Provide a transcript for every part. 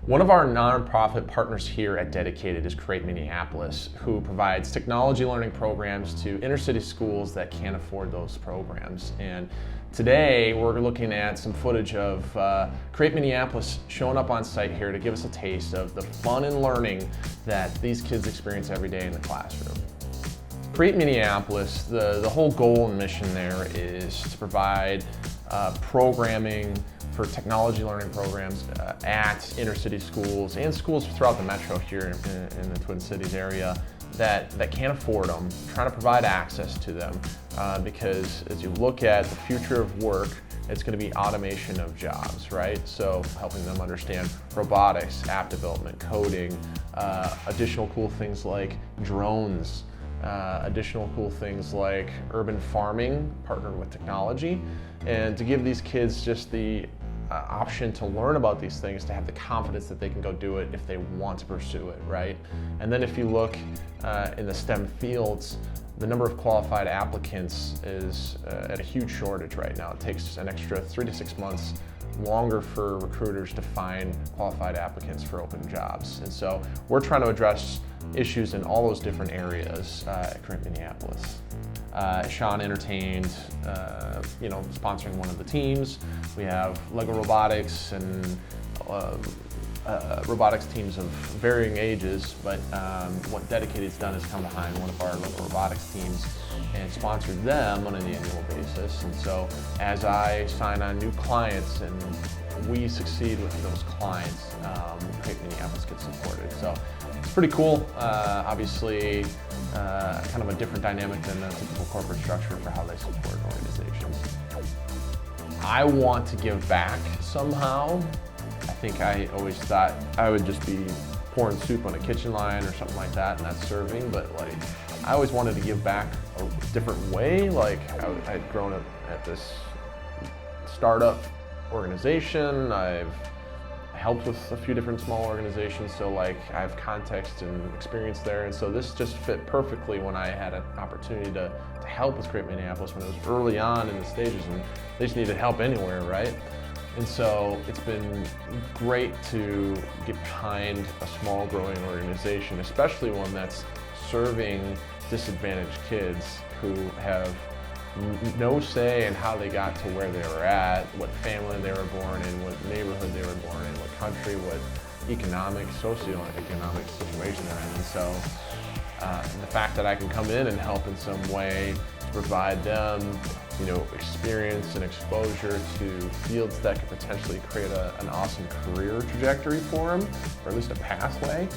One of our nonprofit partners here at Dedicated is Create Minneapolis, who provides technology learning programs to inner city schools that can't afford those programs. And today we're looking at some footage of Create Minneapolis showing up on site here to give us a taste of the fun and learning that these kids experience every day in the classroom. Create Minneapolis, the whole goal and mission there is to provide programming for technology learning programs at inner city schools and schools throughout the metro here in the Twin Cities area that can't afford them, trying to provide access to them because as you look at the future of work, it's going to be automation of jobs, right? So helping them understand robotics, app development, coding, additional cool things like drones, additional cool things like urban farming, partnering with technology, and to give these kids just the option to learn about these things, to have the confidence that they can go do it if they want to pursue it, right? And then if you look in the STEM fields, the number of qualified applicants is at a huge shortage right now. It takes an extra 3 to 6 months longer for recruiters to find qualified applicants for open jobs. And so we're trying to address issues in all those different areas at Create Minneapolis. Sean entertained, sponsoring one of the teams. We have Lego Robotics and robotics teams of varying ages, but what Dedicated's done is come behind one of our Lego Robotics teams and sponsored them on an annual basis. And so as I sign on new clients and we succeed with those clients, Create Minneapolis gets supported. So it's pretty cool. Obviously, kind of a different dynamic than the typical corporate structure for how they support organizations. I want to give back somehow. I think I always thought I would just be pouring soup on a kitchen line or something like that, and that's serving, but like, I always wanted to give back a different way. Like, I'd grown up at this startup organization. I've helped with a few different small organizations, so like I have context and experience there, and so this just fit perfectly when I had an opportunity to help with Create Minneapolis when it was early on in the stages and they just needed help anywhere, right? And so it's been great to get behind a small growing organization, especially one that's serving disadvantaged kids who have no say in how they got to where they were at, what family they were born in, what neighborhood they were born in, what country, what economic, socioeconomic situation they're in. And so the fact that I can come in and help in some way to provide them, experience and exposure to fields that could potentially create an awesome career trajectory for them, or at least a pathway,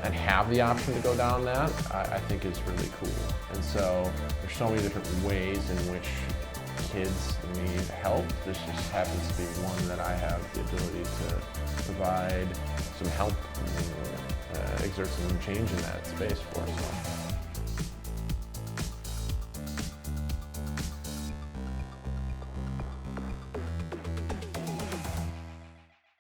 and have the option to go down that, I think is really cool. And so there's so many different ways in which kids need help. This just happens to be one that I have the ability to provide some help and exert some change in that space for. So.